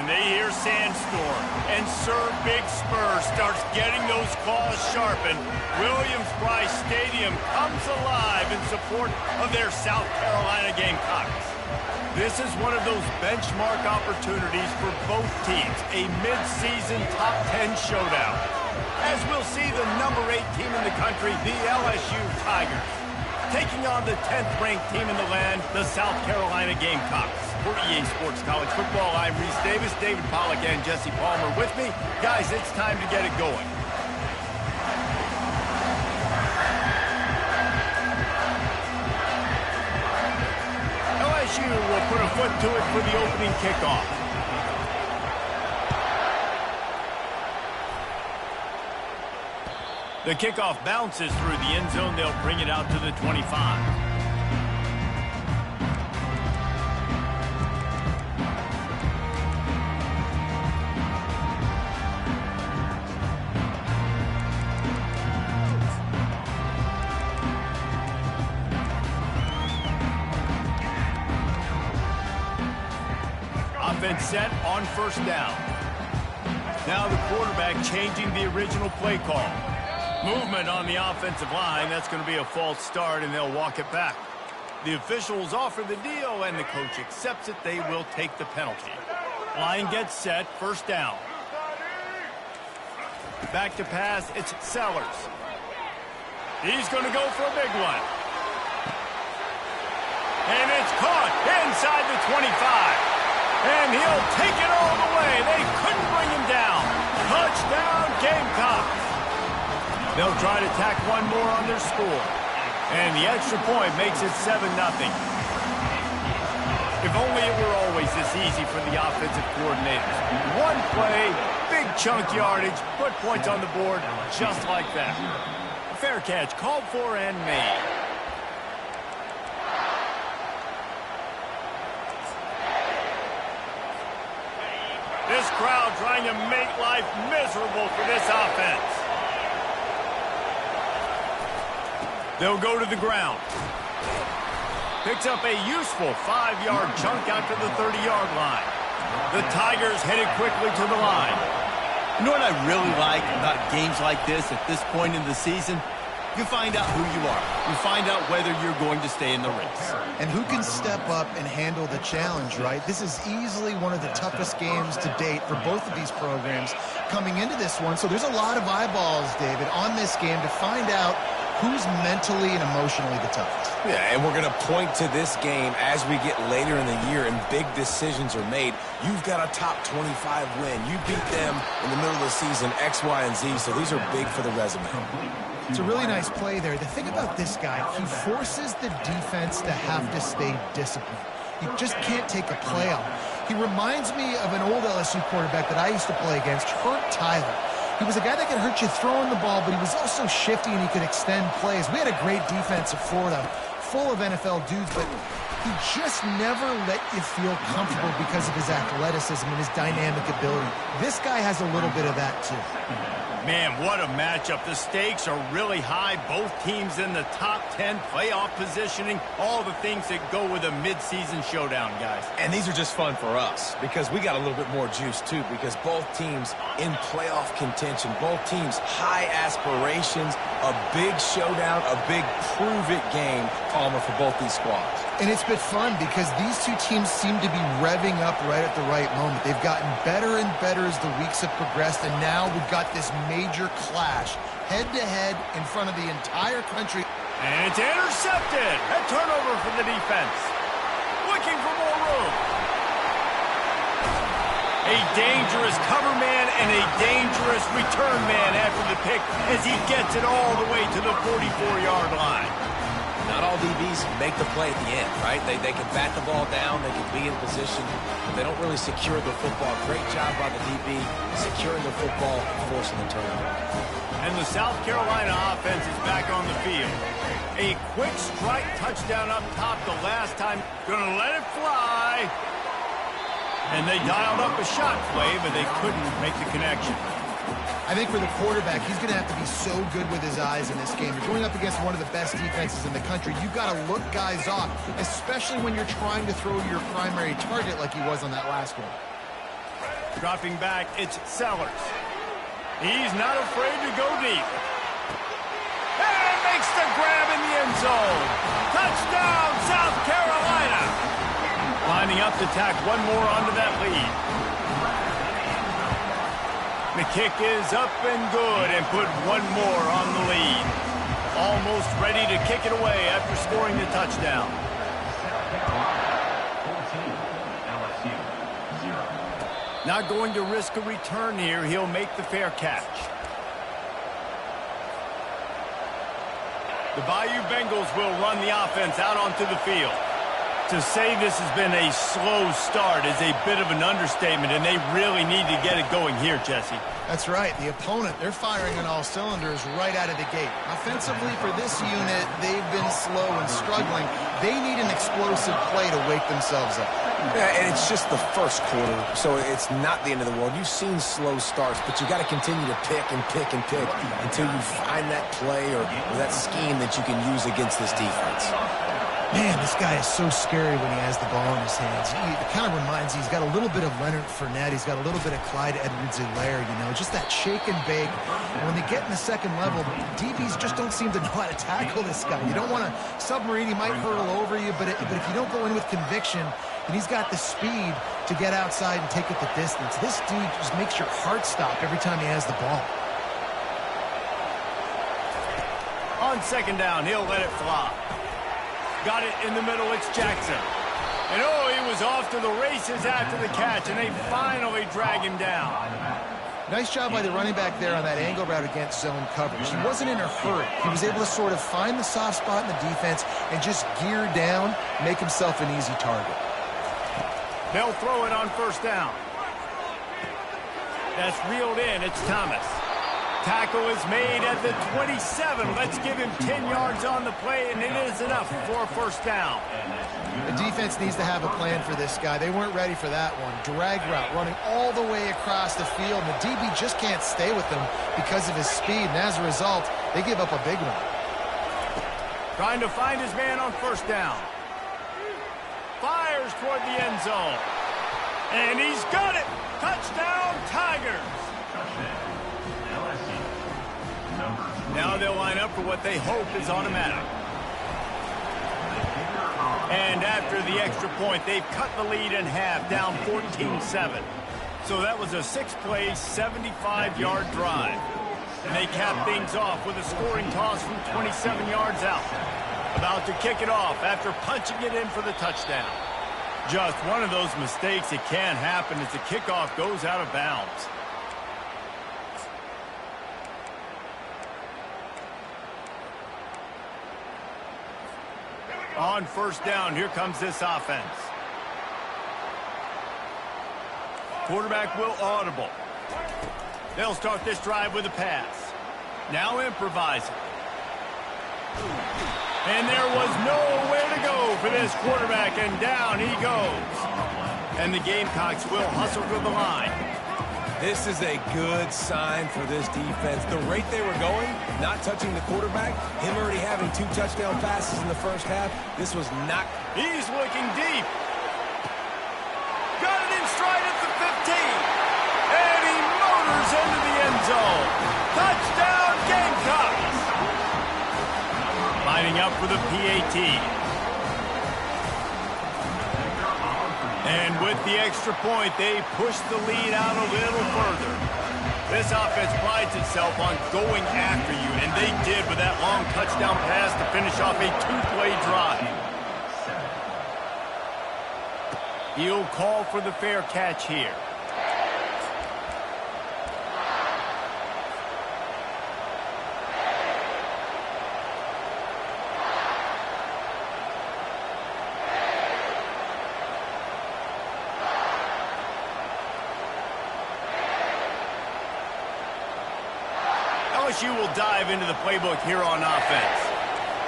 When they hear Sandstorm and Sir Big Spur starts getting those claws sharpened, Williams-Brice Stadium comes alive in support of their South Carolina Gamecocks. This is one of those benchmark opportunities for both teams, a mid-season top 10 showdown. As we'll see the number 8 team in the country, the LSU Tigers, taking on the 10th-ranked team in the land, the South Carolina Gamecocks. For EA Sports College Football, I'm Reese Davis, David Pollack, and Jesse Palmer with me. Guys, it's time to get it going. LSU will put a foot to it for the opening kickoff. The kickoff bounces through the end zone. They'll bring it out to the 25. Offense set on first down. Now the quarterback changing the original play call. Movement on the offensive line. That's going to be a false start, and they'll walk it back. The officials offer the deal, and the coach accepts it. They will take the penalty. Line gets set. First down. Back to pass. It's Sellers. He's going to go for a big one. And it's caught inside the 25. And he'll take it all the way. They couldn't bring him down. Touchdown, Gamecocks. They'll try to tack one more on their score. And the extra point makes it 7-0. If only it were always this easy for the offensive coordinators. One play, big chunk yardage, put points on the board just like that. Fair catch called for and made. This crowd trying to make life miserable for this offense. They'll go to the ground. Picks up a useful 5-yard chunk out to the 30-yard line. The Tigers headed quickly to the line. You know what I really like about games like this at this point in the season? You find out who you are. You find out whether you're going to stay in the race. And who can step up and handle the challenge, right? This is easily one of the toughest games to date for both of these programs coming into this one. So there's a lot of eyeballs, David, on this game to find out who's mentally and emotionally the toughest. Yeah, and we're going to point to this game as we get later in the year and big decisions are made. You've got a top 25 win. You beat them in the middle of the season, X, Y, and Z, so these are big for the resume. It's a really nice play there. The thing about this guy, he forces the defense to have to stay disciplined. He just can't take a play off. He reminds me of an old LSU quarterback that I used to play against, Hurt Tyler. He was a guy that could hurt you throwing the ball, but he was also shifty and he could extend plays. We had a great defense at Florida, full of NFL dudes, but he just never let you feel comfortable because of his athleticism and his dynamic ability. This guy has a little bit of that too. Man, what a matchup. The stakes are really high. Both teams in the top 10, playoff positioning, all the things that go with a midseason showdown, guys. And these are just fun for us because we got a little bit more juice, too, because both teams in playoff contention, both teams high aspirations, a big showdown, a big prove-it game, Palmer, for both these squads. And it's been fun because these two teams seem to be revving up right at the right moment. They've gotten better and better as the weeks have progressed, and now we've got this major clash, head-to-head in front of the entire country. And it's intercepted. A turnover for the defense. Looking for more room. A dangerous cover man and a dangerous return man after the pick as he gets it all the way to the 44-yard line. Not all DBs make the play at the end, right? They can bat the ball down, they can be in position, but they don't really secure the football. Great job by the DB securing the football, forcing the turnover. And the South Carolina offense is back on the field. A quick strike touchdown up top the last time. Gonna let it fly. And they dialed up a shot play, but they couldn't make the connection. I think for the quarterback, he's going to have to be so good with his eyes in this game. You're going up against one of the best defenses in the country. You've got to look guys off, especially when you're trying to throw your primary target like he was on that last one. Dropping back, it's Sellers. He's not afraid to go deep. And makes the grab in the end zone. Touchdown, South Carolina. Lining up to tack one more onto that lead. The kick is up and good and put one more on the lead. Almost ready to kick it away after scoring the touchdown. Not going to risk a return here. He'll make the fair catch. The Bayou Bengals will run the offense out onto the field. To say this has been a slow start is a bit of an understatement, and they really need to get it going here, Jesse. That's right. The opponent, they're firing on all cylinders right out of the gate. Offensively, for this unit, they've been slow and struggling. They need an explosive play to wake themselves up. Yeah, and it's just the first quarter, so it's not the end of the world. You've seen slow starts, but you got to continue to pick and pick and pick until you find that play or that scheme that you can use against this defense. Man, this guy is so scary when he has the ball in his hands. It kind of reminds you, he's got a little bit of Leonard Fournette. He's got a little bit of Clyde Edwards-Helaire, you know, just that shake and bake. And when they get in the second level, DBs just don't seem to know how to tackle this guy. You don't want to submarine. He might hurtle over you, but if you don't go in with conviction, and he's got the speed to get outside and take it the distance. This dude just makes your heart stop every time he has the ball. On second down, he'll let it fly. Got it in the middle, it's Jackson. And oh, he was off to the races after the catch, and they finally drag him down. Nice job by the running back there on that angle route against zone coverage. He wasn't in a hurry. He was able to sort of find the soft spot in the defense and just gear down, make himself an easy target. They'll throw it on first down. That's reeled in, it's Thomas. Tackle is made at the 27. Let's give him 10 yards on the play, and it is enough for a first down. The defense needs to have a plan for this guy. They weren't ready for that one. Drag route running all the way across the field, and the DB just can't stay with him because of his speed, and as a result, they give up a big one. Trying to find his man on first down. Fires toward the end zone. And he's got it! Touchdown, Tigers! Now they'll line up for what they hope is automatic. And after the extra point, they've cut the lead in half, down 14-7. So that was a 6-play, 75-yard drive. And they cap things off with a scoring toss from 27 yards out. About to kick it off after punching it in for the touchdown. Just one of those mistakes that can happen as the kickoff goes out of bounds. On first down, here comes this offense. Quarterback will audible. They'll start this drive with a pass. Now improvising. And there was nowhere to go for this quarterback, and down he goes. And the Gamecocks will hustle to the line. This is a good sign for this defense. The rate they were going, not touching the quarterback, him already having 2 touchdown passes in the first half, this was not... He's looking deep. Got it in stride at the 15. And he motors into the end zone. Touchdown, Gamecocks. Lining up for the PAT. And with the extra point, they push the lead out a little further. This offense prides itself on going after you, and they did with that long touchdown pass to finish off a 2-play drive. He'll call for the fair catch here. LSU will dive into the playbook here on offense.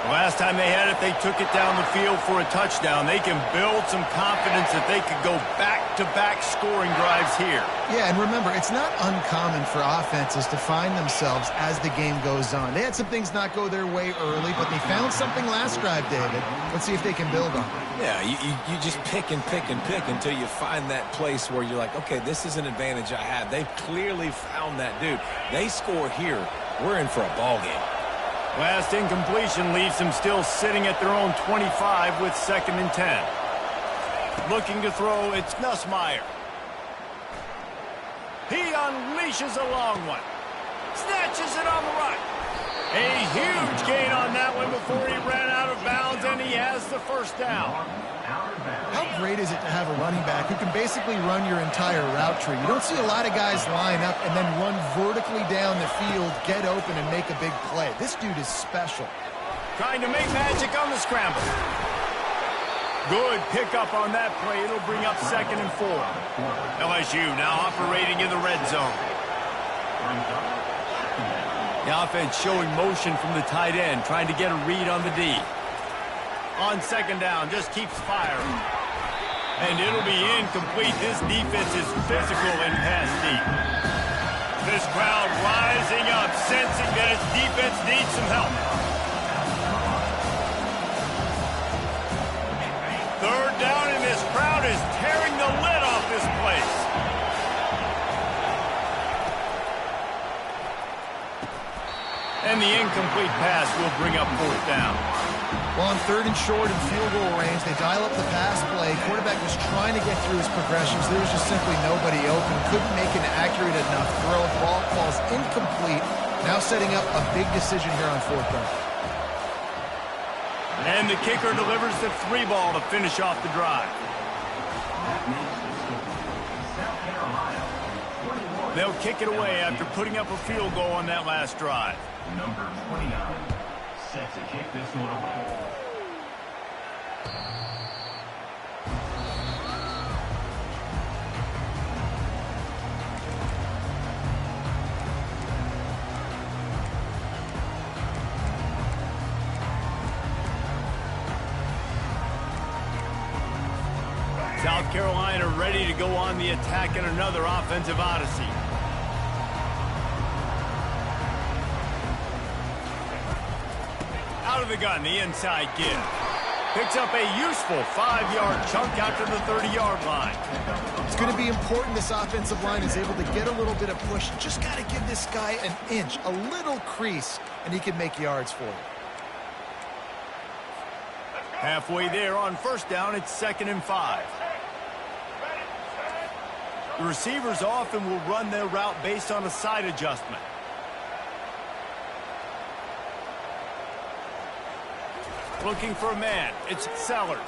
Last time they had it, they took it down the field for a touchdown. They can build some confidence that they could go back-to-back scoring drives here. Yeah, and remember, it's not uncommon for offenses to find themselves as the game goes on. They had some things not go their way early, but they found something last drive, David. Let's see if they can build on it. Yeah, you just pick and pick and pick until you find that place where you're like, okay, this is an advantage I have. They've clearly found that dude. They score here, we're in for a ball game. Last incompletion leaves them still sitting at their own 25 with 2nd and 10. Looking to throw, it's Nussmeier. He unleashes a long one. Snatches it on the run. A huge gain on that one before he ran out of bounds, and he has the first down. How great is it to have a running back who can basically run your entire route tree? You don't see a lot of guys line up and then run vertically down the field, get open, and make a big play. This dude is special. Trying to make magic on the scramble. Good pickup on that play. It'll bring up 2nd and 4. LSU now operating in the red zone. The offense showing motion from the tight end, trying to get a read on the D. On 2nd down, just keeps firing. And it'll be incomplete. This defense is physical and pass deep. This crowd rising up, sensing that its defense needs some help. 3rd down, and this crowd is tearing the lid off this place. And the incomplete pass will bring up 4th down. Well, on 3rd and short and field goal range, they dial up the pass play. Quarterback was trying to get through his progressions. There was just simply nobody open. Couldn't make an accurate enough throw. Ball falls incomplete. Now setting up a big decision here on 4th down. And the kicker delivers the 3 ball to finish off the drive. They'll kick it away after putting up a field goal on that last drive. Number 29 set to kick this one away. South Carolina ready to go on the attack in another offensive odyssey. Out of the gun, the inside give. Picks up a useful 5-yard chunk out to the 30-yard line. It's going to be important this offensive line is able to get a little bit of push. Just got to give this guy an inch, a little crease, and he can make yards for it. Halfway there on 1st down, it's 2nd and 5. The receivers often will run their route based on a side adjustment. Looking for a man. It's Sellers.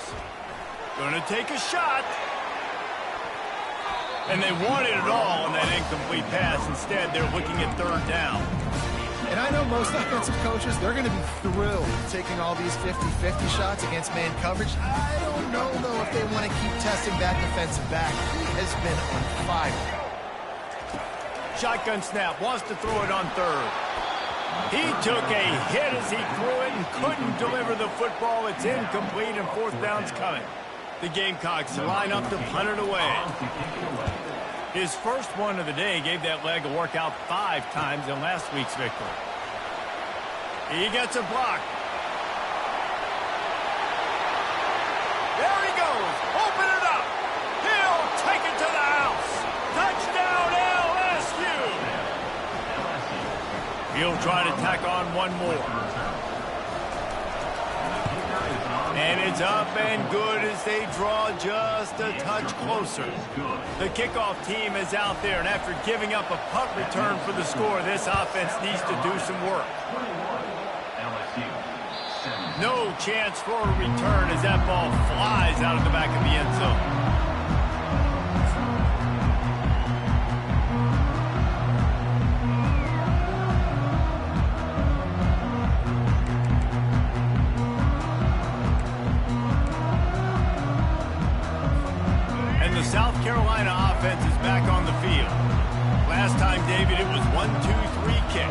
Going to take a shot. And they wanted it all on that incomplete pass. Instead, they're looking at 3rd down. And I know most offensive coaches, they're going to be thrilled taking all these 50-50 shots against man coverage. I don't know, though, if they want to keep testing that defensive back. He has been on fire. Shotgun snap. Wants to throw it on 3rd. He took a hit as he threw it and couldn't deliver the football. It's incomplete, and 4th down's coming. The Gamecocks line up to punt it away. His first one of the day gave that leg a workout 5 times in last week's victory. He gets a block. There he goes. Open it up. He'll take it to the house. Touchdown, LSU. He'll try to tack on one more. And it's up and good as they draw just a touch closer. The kickoff team is out there, and after giving up a punt return for the score, this offense needs to do some work. No chance for a return as that ball flies out of the back of the end zone. South Carolina offense is back on the field. Last time, David, it was 1-2-3 kick.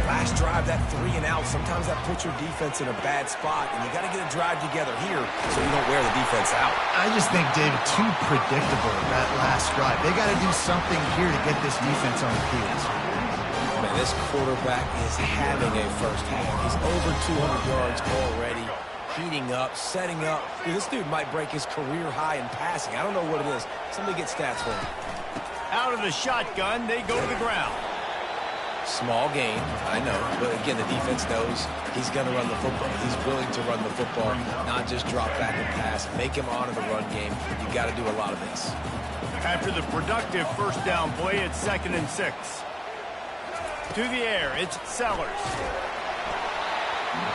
Last drive, that 3 and out, sometimes that puts your defense in a bad spot, and you got to get a drive together here so you don't wear the defense out. I just think, David, too predictable that last drive. They got to do something here to get this defense on the heels. Man, this quarterback is having a first half. He's over 200 yards already, heating up, setting up. Dude, this dude might break his career high in passing. I don't know what it is. Somebody get stats for him. Out of the shotgun, they go to the ground. Small gain, I know. But again, the defense knows he's going to run the football. He's willing to run the football, not just drop back and pass. Make him honor the run game. You got to do a lot of this. After the productive first down play, it's 2nd and 6. To the air, it's Sellers.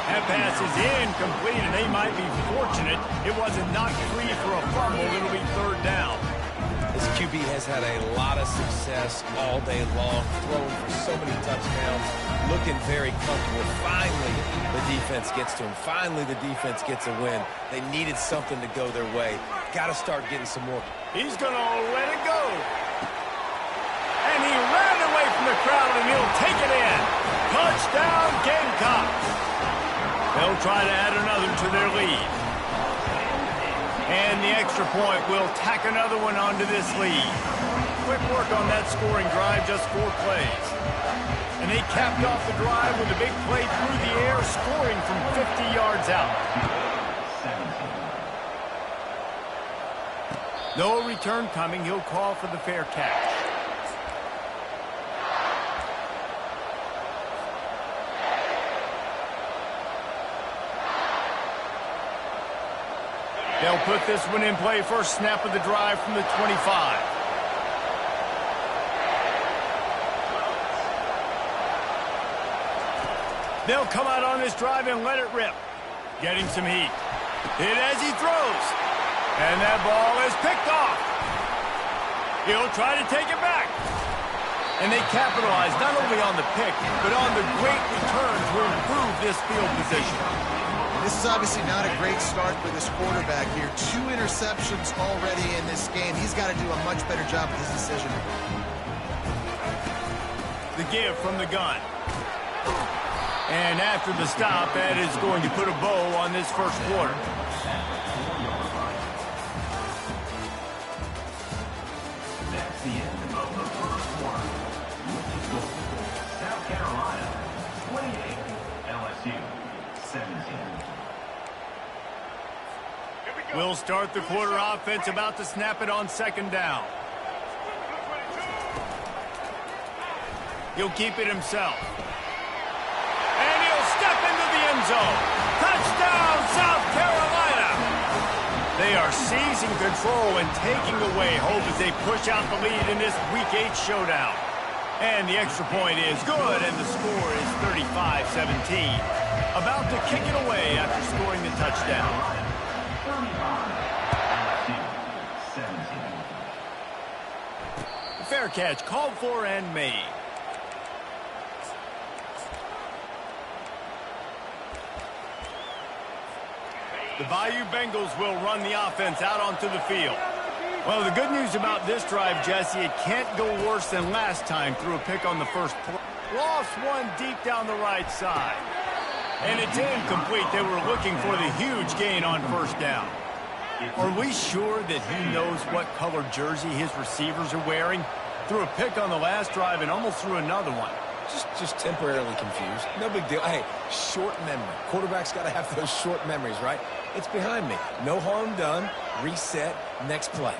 That pass is incomplete, and they might be fortunate it wasn't knocked free for a fumble. It'll be 3rd down. This QB has had a lot of success all day long, throwing for so many touchdowns, looking very comfortable. Finally, the defense gets to him. Finally, the defense gets a win. They needed something to go their way. Got to start getting some more. He's going to let it go. And he ran away from the crowd, and he'll take it in. Touchdown, Gamecocks. They'll try to add another to their lead. And the extra point will tack another one onto this lead. Quick work on that scoring drive, just 4 plays. And they capped off the drive with a big play through the air, scoring from 50 yards out. No return coming. He'll call for the fair catch. They'll put this one in play. First snap of the drive from the 25. They'll come out on this drive and let it rip. Getting some heat. Hit as he throws. And that ball is picked off. He'll try to take it back. And they capitalize not only on the pick, but on the great return to improve this field position. This is obviously not a great start for this quarterback here. 2 interceptions already in this game. He's got to do a much better job with his decision. The give from the gun. And after the stop, that is going to put a bow on this first quarter. That's the end of the first quarter. South Carolina, 28. LSU, 17. We'll start the quarter offense, about to snap it on 2nd down. He'll keep it himself. And he'll step into the end zone. Touchdown, South Carolina! They are seizing control and taking away hope as they push out the lead in this Week 8 showdown. And the extra point is good, and the score is 35-17. About to kick it away after scoring the touchdown. Fair catch called for and made. The Bayou Bengals will run the offense out onto the field. Well, the good news about this drive, Jesse, it can't go worse than last time through a pick on the first play. Lost one deep down the right side. And it's incomplete. They were looking for the huge gain on first down. Are we sure that he knows what color jersey his receivers are wearing? Threw a pick on the last drive and almost threw another one. Just temporarily confused. No big deal. Hey, short memory. Quarterback's got to have those short memories, right? It's behind me. No harm done. Reset. Next play.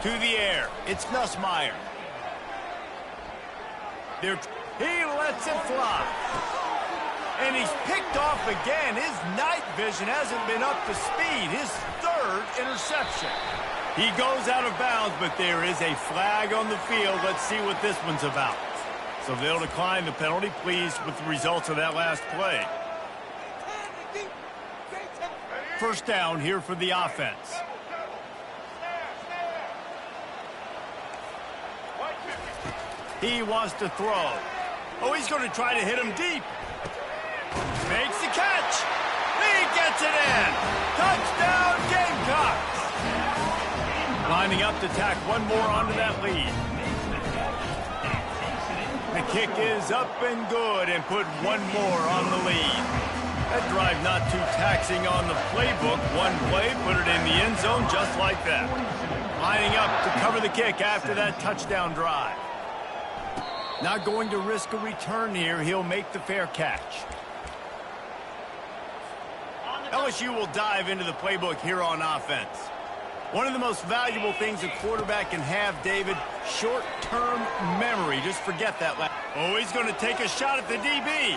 To the air. It's Nussmeier. He lets it fly. And he's picked off again. His night vision hasn't been up to speed. His 3rd interception. He goes out of bounds, but there is a flag on the field. Let's see what this one's about. So they'll decline the penalty. Pleased with the results of that last play. First down here for the offense. He wants to throw. Oh, he's going to try to hit him deep. Makes the catch. He gets it in. Touchdown, Gamecocks. Lining up to tack one more onto that lead. The kick is up and good and put one more on the lead. That drive not too taxing on the playbook. One play, put it in the end zone just like that. Lining up to cover the kick after that touchdown drive. Not going to risk a return here. He'll make the fair catch. LSU will dive into the playbook here on offense. One of the most valuable things a quarterback can have, David, short-term memory. Just forget that. Oh, he's going to take a shot at the DB.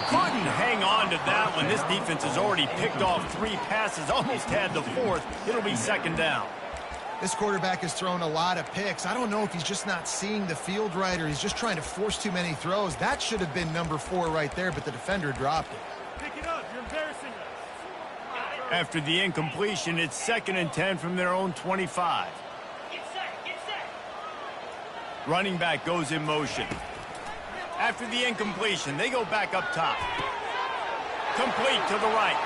Couldn't hang on to that one. This defense has already picked off 3 passes, almost had the 4th. It'll be second down. This quarterback has thrown a lot of picks. I don't know if he's just not seeing the field right or he's just trying to force too many throws. That should have been number 4 right there, but the defender dropped it. Pick it up. You're embarrassing us. After the incompletion, it's 2nd and 10 from their own 25. Get set. Running back goes in motion. After the incompletion, they go back up top. Complete to the right.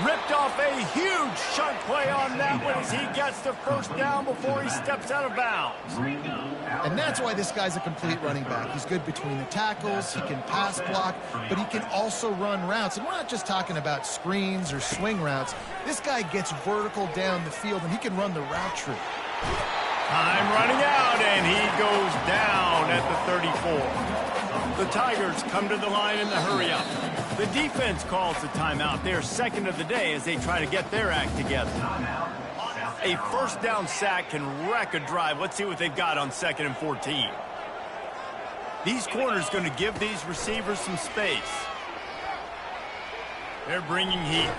Ripped off a huge sharp play on that one as he gets the first down before he steps out of bounds. And that's why this guy's a complete running back. He's good between the tackles, he can pass block, but he can also run routes. And we're not just talking about screens or swing routes. This guy gets vertical down the field, and he can run the route tree. Time running out, and he goes down at the 34. The Tigers come to the line in the hurry-up. The defense calls the timeout. They're 2nd of the day as they try to get their act together. A first down sack can wreck a drive. Let's see what they've got on 2nd and 14. These corners going to give these receivers some space. They're bringing heat.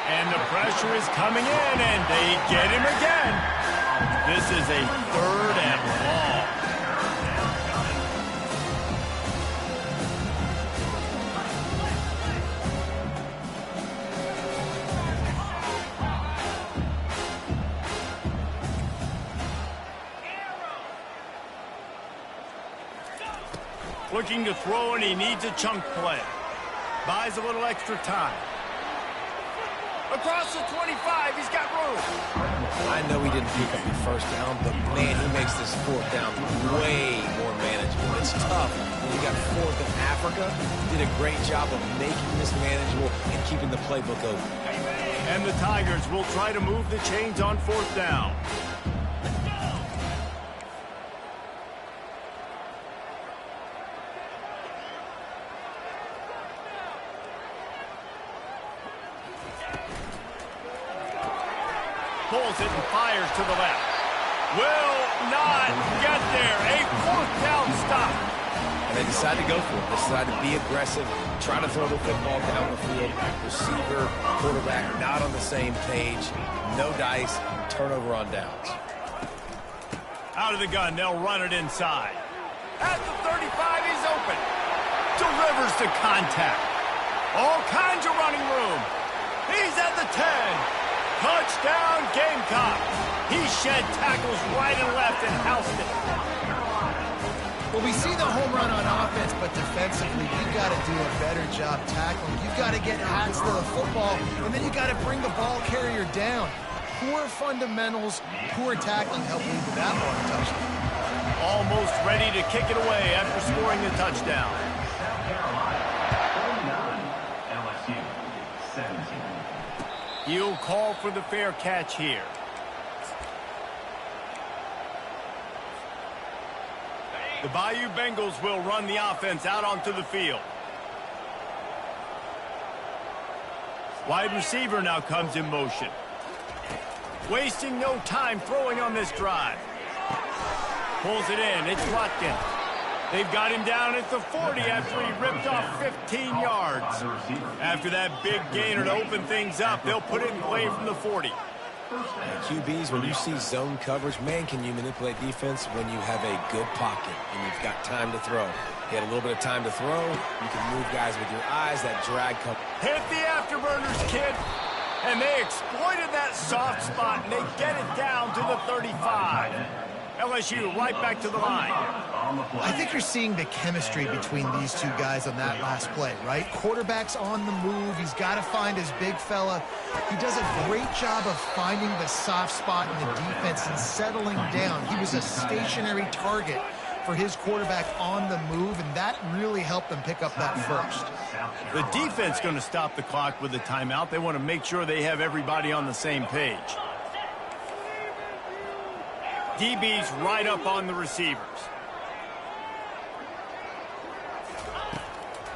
And the pressure is coming in, and they get him again. This is a 3rd and long. Looking to throw, and he needs a chunk play. Buys a little extra time. Across the 25, he's got room. I know he didn't pick up the first down, but, man, he makes this 4th down way more manageable. It's tough when you got 4th in Africa. He did a great job of making this manageable and keeping the playbook open. And the Tigers will try to move the chains on 4th down. Pulls it and fires to the left. Will not get there. A 4th down stop. And they decide to go for it. They decide to be aggressive, try to throw the football down the field. Receiver, quarterback, not on the same page. No dice, turnover on downs. Out of the gun, they'll run it inside. At the 35, he's open. Delivers to contact. All kinds of running room. He's at the 10. Touchdown, Gamecock. He shed tackles right and left and housed it. Well, we see the home run on offense, but defensively, you've got to do a better job tackling. You've got to get hats to the football, and then you got to bring the ball carrier down. Poor fundamentals, poor tackling help lead to that long touchdown. Almost ready to kick it away after scoring the touchdown. LSU 17. He'll call for the fair catch here. The Bayou Bengals will run the offense out onto the field. Wide receiver now comes in motion. Wasting no time throwing on this drive. Pulls it in. It's Watkins. They've got him down at the 40 after he ripped off 15 yards. After that big gainer to open things up, they'll put it in play from the 40. QBs, when you see zone coverage, man, can you manipulate defense when you have a good pocket and you've got time to throw. You had a little bit of time to throw. You can move guys with your eyes. That drag comes. Hit the afterburners, kid. And they exploited that soft spot, and they get it down to the 35. LSU right back to the line. I think you're seeing the chemistry between these two guys on that last play, right? Quarterback's on the move. He's got to find his big fella. He does a great job of finding the soft spot in the defense and settling down. He was a stationary target for his quarterback on the move, and that really helped them pick up that first. The defense going to stop the clock with a timeout. They want to make sure they have everybody on the same page. DB's right up on the receivers.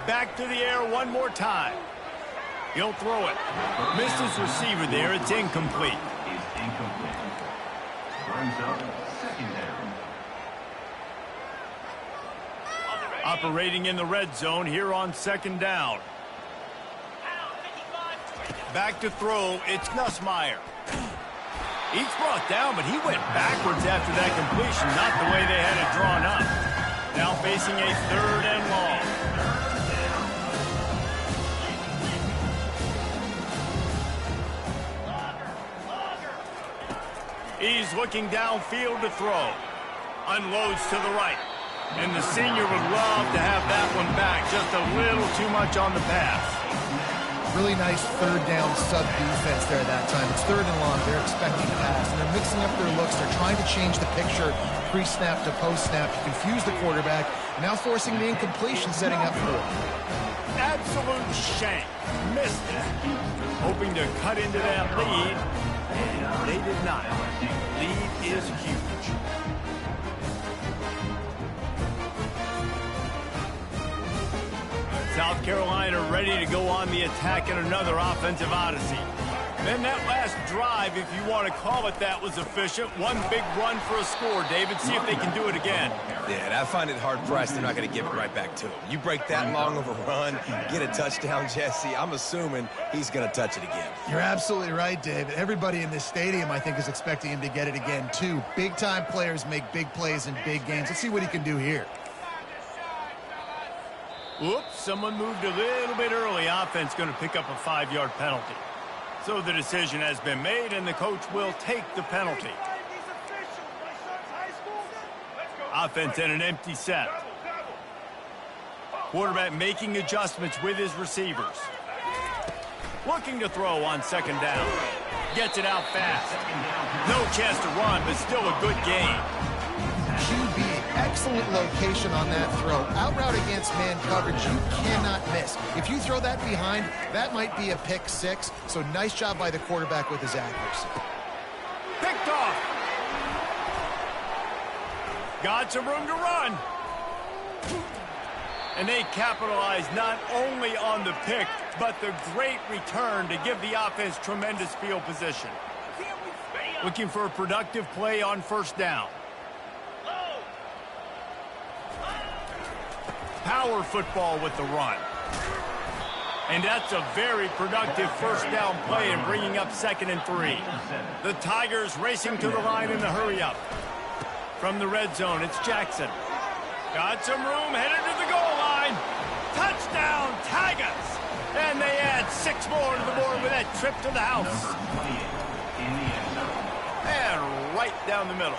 Back to the air one more time. He'll throw it. Missed his receiver there. It's incomplete. Is incomplete. Brings up second down. Operating in the red zone here on second down. Back to throw. It's Nussmeier. He's brought down, but he went backwards after that completion, not the way they had it drawn up. Now facing a 3rd and long. He's looking downfield to throw. Unloads to the right. And the senior would love to have that one back. Just a little too much on the pass. Really nice 3rd down sub defense there that time. It's 3rd and long. They're expecting a pass, and they're mixing up their looks. They're trying to change the picture pre-snap to post-snap to confuse the quarterback. Now forcing the incompletion, setting up for it. Absolute shank. Missed it. Hoping to cut into that lead, and they did not. Lead is huge. South Carolina ready to go on the attack in another offensive odyssey. Then that last drive, if you want to call it that, was efficient. One big run for a score, David. See if they can do it again. Yeah, I find it hard-pressed they're not going to give it right back to him. You break that long of a run, get a touchdown, Jesse, I'm assuming he's going to touch it again. You're absolutely right, David. Everybody in this stadium, I think, is expecting him to get it again, too. Big-time players make big plays in big games. Let's see what he can do here. Whoops, someone moved a little bit early. Offense going to pick up a 5-yard penalty. So the decision has been made, and the coach will take the penalty. Offense in an empty set. Quarterback making adjustments with his receivers. Looking to throw on 2nd down. Gets it out fast. No chance to run, but still a good gain. QB, excellent location on that throw. Out route against man coverage, you cannot miss. If you throw that behind, that might be a pick 6. So nice job by the quarterback with his accuracy. Picked off. Got some room to run. And they capitalize not only on the pick, but the great return to give the offense tremendous field position. Looking for a productive play on 1st down. Power football with the run. And that's a very productive 1st down play and bringing up 2nd and 3. The Tigers racing to the line in the hurry-up. From the red zone, it's Jackson. Got some room, headed to the goal line. Touchdown, Tigers! And they add 6 more to the board with that trip to the house. And right down the middle.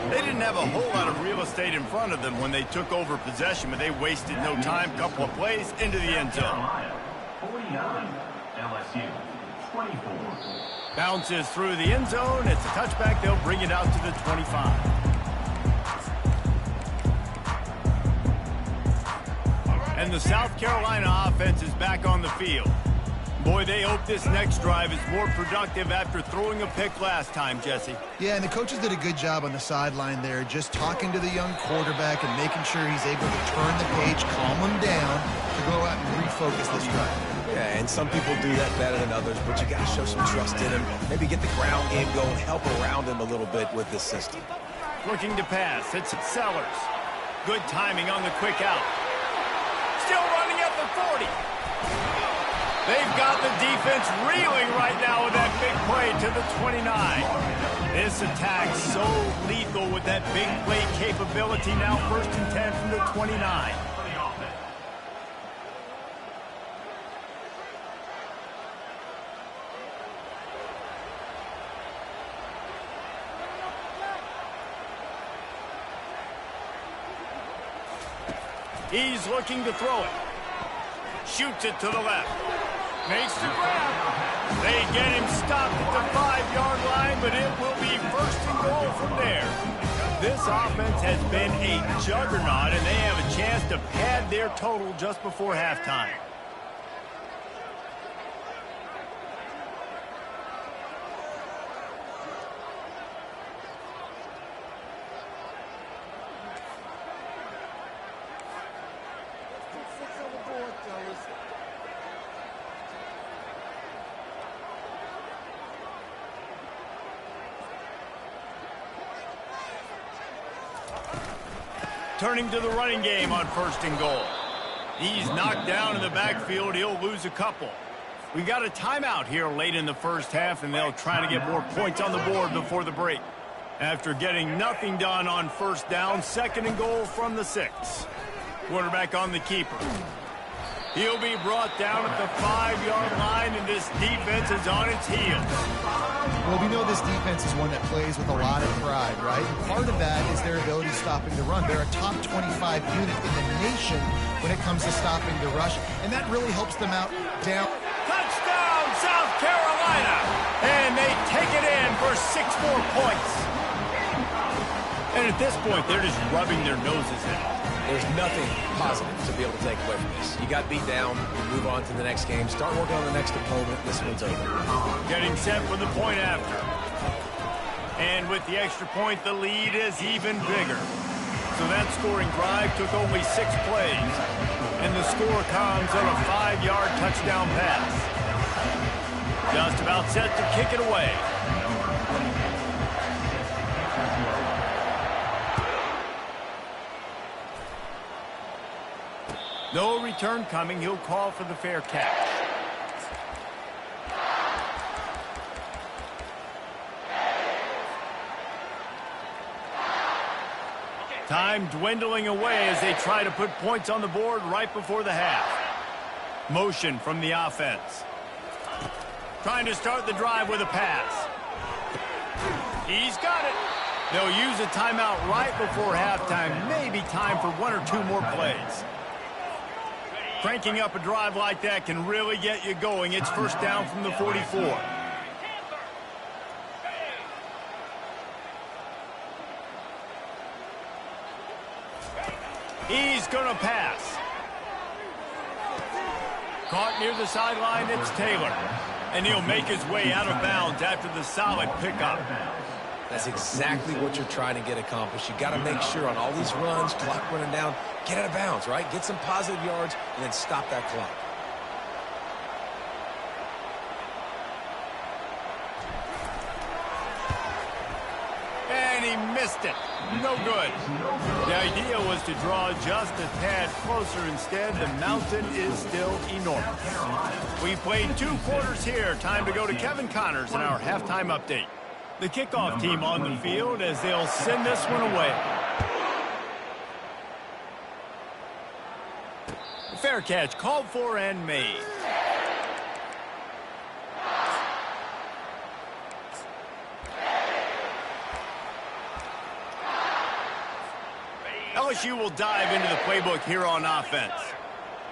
They didn't have a whole lot of real estate in front of them when they took over possession, but they wasted no time. Couple of plays into the end zone. 49, LSU 24. Bounces through the end zone. It's a touchback. They'll bring it out to the 25. And the South Carolina offense is back on the field. Boy, they hope this next drive is more productive after throwing a pick last time, Jesse. Yeah, and the coaches did a good job on the sideline there, just talking to the young quarterback and making sure he's able to turn the page, calm him down, to go out and refocus this drive. Yeah, and some people do that better than others, but you got to show some trust in him. Maybe get the ground game going, help around him a little bit with this system. Looking to pass. It's Sellers. Good timing on the quick out. Still running at the 40. They've got the defense reeling right now with that big play to the 29. This attack so lethal with that big play capability. Now 1st and 10 from the 29. He's looking to throw it. Shoots it to the left. Makes the grab. They get him stopped at the 5-yard line, but it will be first and goal from there. This offense has been a juggernaut, and they have a chance to pad their total just before halftime. Turning to the running game on first and goal. He's knocked down in the backfield. He'll lose a couple. We got a timeout here late in the first half, and they'll try to get more points on the board before the break. After getting nothing done on first down, second and goal from the 6. Quarterback on the keeper. He'll be brought down at the 5-yard line, and this defense is on its heels. Well, we know this defense is one that plays with a lot of pride, right? And part of that is their ability stopping the run. They're a top 25 unit in the nation when it comes to stopping the rush, and that really helps them out down. Touchdown, South Carolina! And they take it in for 6 more points. And at this point, they're just rubbing their noses in. There's nothing positive to be able to take away from this. You got beat down, you move on to the next game, start working on the next opponent. This one's over. Getting set for the point after. And with the extra point, the lead is even bigger. So that scoring drive took only 6 plays. And the score comes on a 5-yard touchdown pass. Just about set to kick it away. No return coming. He'll call for the fair catch. Time dwindling away as they try to put points on the board right before the half. Motion from the offense. Trying to start the drive with a pass. He's got it. They'll use a timeout right before halftime. Maybe time for 1 or 2 more plays. Cranking up a drive like that can really get you going. It's first down from the 44. He's going to pass. Caught near the sideline, it's Taylor. And he'll make his way out of bounds after the solid pickup. That's exactly what you're trying to get accomplished. You got to make sure on all these runs, clock running down, get out of bounds, right? Get some positive yards and then stop that clock. And he missed it. No good. The idea was to draw just a tad closer. Instead, the mountain is still enormous. We played 2 quarters here. Time to go to Kevin Connors in our halftime update. The kickoff team on the field as they'll send this one away. Fair catch called for and made. LSU will dive into the playbook here on offense.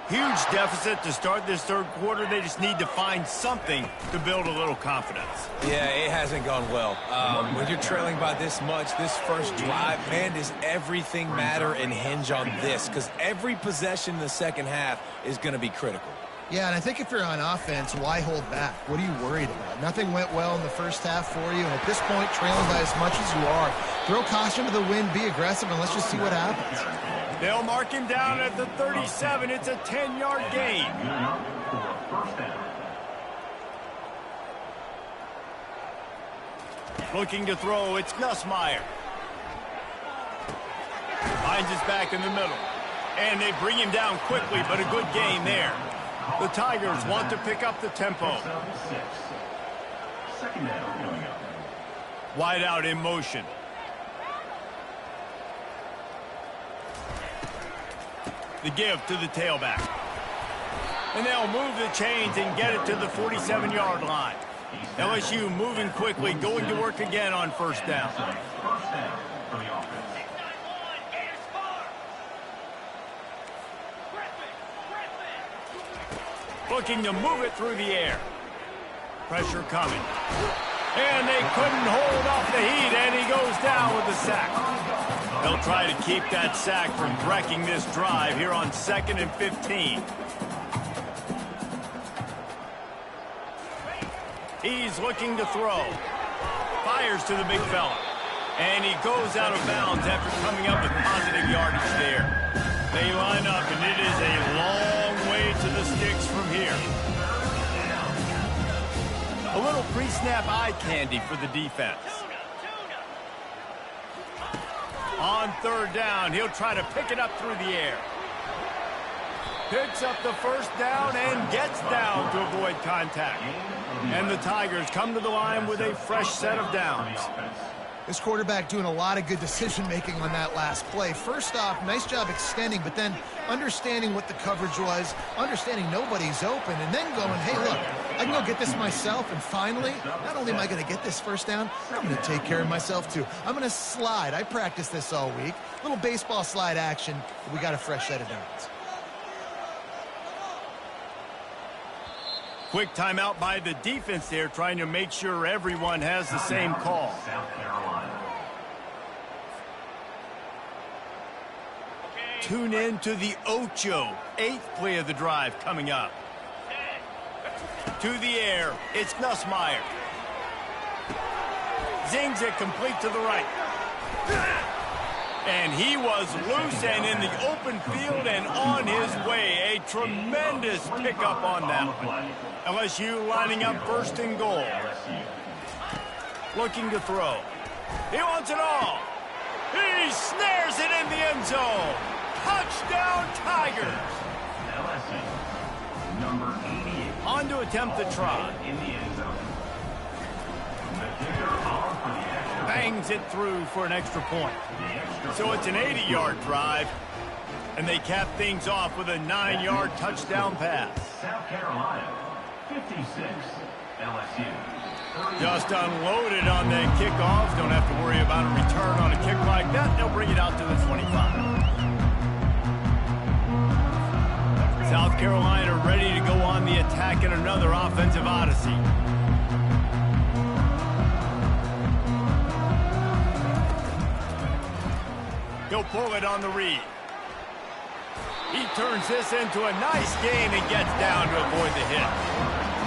Huge deficit to start this third quarter. They just need to find something to build a little confidence. Yeah, it hasn't gone well. When you're trailing by this much, this first drive, man, does everything matter and hinge on this? Because every possession in the second half is going to be critical. Yeah, and I think if you're on offense, why hold back? What are you worried about? Nothing went well in the first half for you, and at this point, trailing by as much as you are, throw caution to the wind, be aggressive, and let's just see what happens. They'll mark him down at the 37. It's a 10-yard gain. Looking to throw, it's Nussmeier. Finds his back in the middle. And they bring him down quickly, but a good gain there. The Tigers want to pick up the tempo. Wide out in motion. The give to the tailback. And they'll move the chains and get it to the 47-yard line. LSU moving quickly, going to work again on first down. Looking to move it through the air. Pressure coming. And they couldn't hold off the heat, and he goes down with the sack. They'll try to keep that sack from wrecking this drive here on 2nd and 15. He's looking to throw. Fires to the big fella. And he goes out of bounds after coming up with positive yardage there. They line up, and it is a long way to the sticks from here. A little pre-snap eye candy for the defense. On 3rd down, he'll try to pick it up through the air. Picks up the 1st down and gets down to avoid contact. And the Tigers come to the line with a fresh set of downs. This quarterback doing a lot of good decision-making on that last play. First off, nice job extending, but then understanding what the coverage was, understanding nobody's open, and then going, hey, look, I can go get this myself, and finally, not only am I going to get this 1st down, I'm going to take care of myself, too. I'm going to slide. I practiced this all week. Little baseball slide action, but we got a fresh set of downs. Quick timeout by the defense there, trying to make sure everyone has the same call. South Carolina. Tune in to the Ocho, 8th play of the drive coming up. To the air, it's Nussmeier. Zings it complete to the right. And he was loose and in the open field and on his way. A tremendous pickup on that one. LSU lining up 1st and goal. Looking to throw. He wants it all. He snares it in the end zone. Touchdown, Tigers. LSU, number 88. On to attempt the try. In the end zone. The kicker off for the extra. Bangs it through for an extra point. So it's an 80-yard drive, and they cap things off with a 9-yard touchdown pass. South Carolina, 56. LSU. Just unloaded on that kickoff. Don't have to worry about a return on a kick like that. They'll bring it out to the 25. South Carolina ready to go on the attack in another offensive odyssey. He'll pull it on the read. He turns this into a nice gain and gets down to avoid the hit.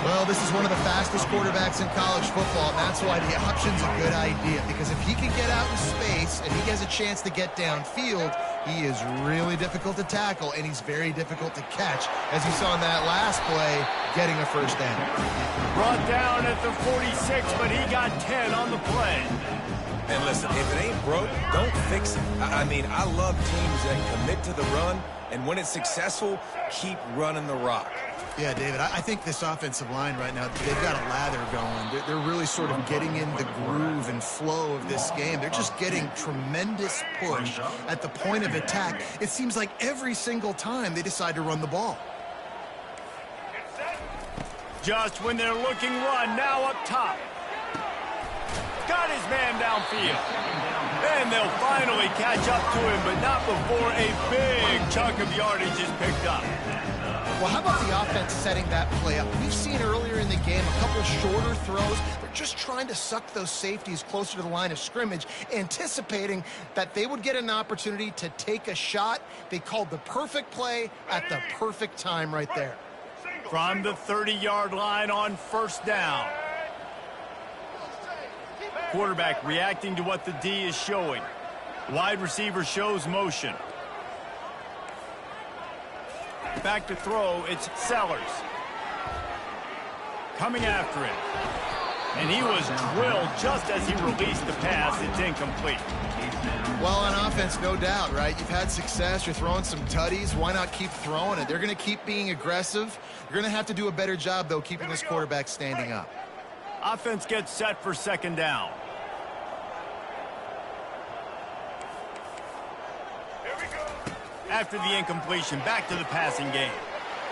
Well, this is one of the fastest quarterbacks in college football, and that's why the option's a good idea, because if he can get out in space and he has a chance to get downfield, he is really difficult to tackle, and he's very difficult to catch, as you saw in that last play, getting a 1st down. Brought down at the 46, but he got 10 on the play. And listen, if it ain't broke, don't fix it. I mean, I love teams that commit to the run, and when it's successful, keep running the rock. Yeah, David, I think this offensive line right now, they've got a lather going. They're really sort of getting in the groove and flow of this game. They're just getting tremendous push at the point of attack. It seems like every single time they decide to run the ball. Just when they're looking run, now up top. Got his man downfield. And they'll finally catch up to him, but not before a big chunk of yardage is picked up. Well, how about the offense setting that play up? We've seen earlier in the game a couple shorter throws. They're just trying to suck those safeties closer to the line of scrimmage, anticipating that they would get an opportunity to take a shot. They called the perfect play at the perfect time right there. From the 30-yard line on 1st down. Quarterback reacting to what the D is showing. Wide receiver shows motion. Back to throw, it's Sellers. Coming after him. And he was drilled just as he released the pass. It's incomplete. Well, on offense, no doubt, right? You've had success. You're throwing some tutties. Why not keep throwing it? They're going to keep being aggressive. You're going to have to do a better job, though, keeping this quarterback standing up. Offense gets set for 2nd down. After the incompletion, back to the passing game.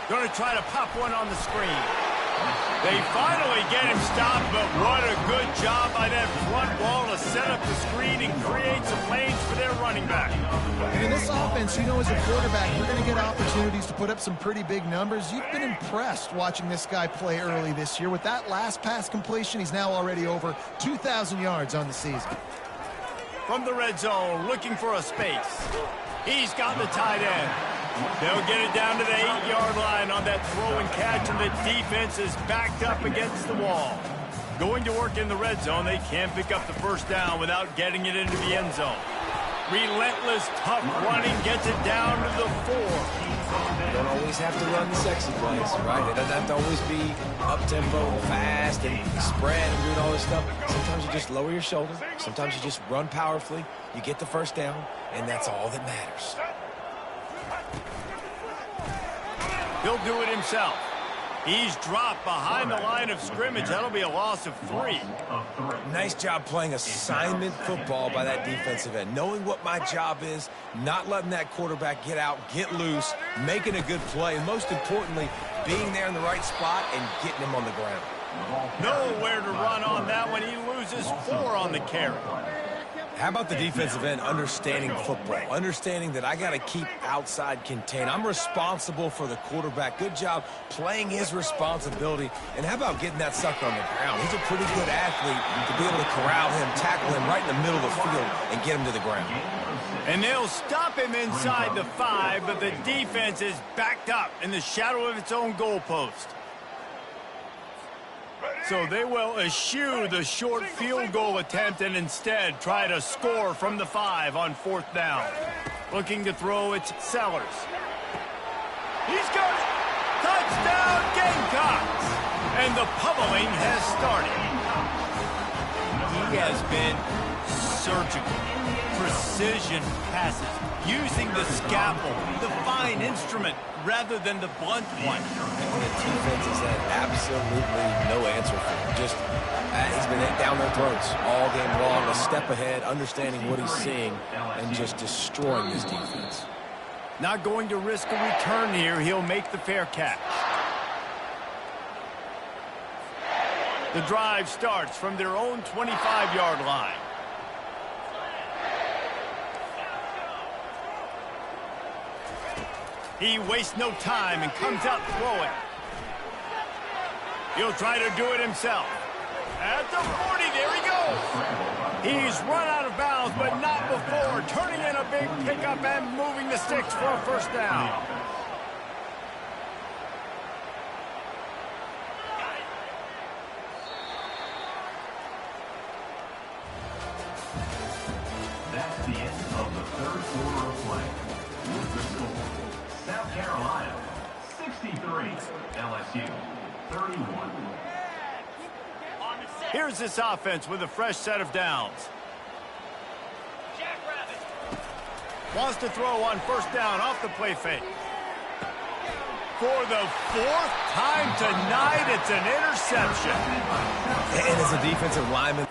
Going to try to pop one on the screen. They finally get him stopped, but what a good job by that front wall to set up the screen and create some lanes for their running back. And in this offense, you know, as a quarterback, you're going to get opportunities to put up some pretty big numbers. You've been impressed watching this guy play early this year. With that last pass completion, he's now already over 2,000 yards on the season. From the red zone, looking for a space. He's got the tight end. They'll get it down to the 8-yard line on that throw and catch, and the defense is backed up against the wall. Going to work in the red zone, they can't pick up the first down without getting it into the end zone. Relentless, tough running gets it down to the 4. You don't always have to run the sexy plays, right? It doesn't have to always be up-tempo, fast, and spread and doing all this stuff. Sometimes you just lower your shoulder. Sometimes you just run powerfully. You get the first down, and that's all that matters. He'll do it himself. He's dropped behind the line of scrimmage. That'll be a loss of 3. Nice job playing assignment football by that defensive end. Knowing what my job is, not letting that quarterback get out, get loose, making a good play, and most importantly, being there in the right spot and getting him on the ground. Nowhere to run on that one. He loses 4 on the carry. How about the defensive end understanding football, understanding that I got to keep outside contained. I'm responsible for the quarterback. Good job playing his responsibility. And how about getting that sucker on the ground? He's a pretty good athlete to be able to corral him, tackle him right in the middle of the field, and get him to the ground. And they'll stop him inside the 5, but the defense is backed up in the shadow of its own goalpost. So they will eschew the short field goal attempt and instead try to score from the 5 on 4th down. Looking to throw, it's Sellers. He's got it! Touchdown, Gamecocks! And the pummeling has started. He has been surgical. Precision passes, using the scalpel, the fine instrument, rather than the blunt one. And the defense has had absolutely no answer for him. Just, he's been down their throats all game long, a step ahead, understanding what he's seeing, and just destroying his defense. Not going to risk a return here. He'll make the fair catch. The drive starts from their own 25-yard line. He wastes no time and comes out throwing. He'll try to do it himself. At the 40, there he goes. He's run out of bounds, but not before. Turning in a big pickup and moving the sticks for a first down. That's the end of the third quarter of play. With the score, South Carolina 63, LSU 31. Here's this offense with a fresh set of downs. Wants to throw on first down off the play fake. For the 4th time tonight, it's an interception. And as a defensive lineman,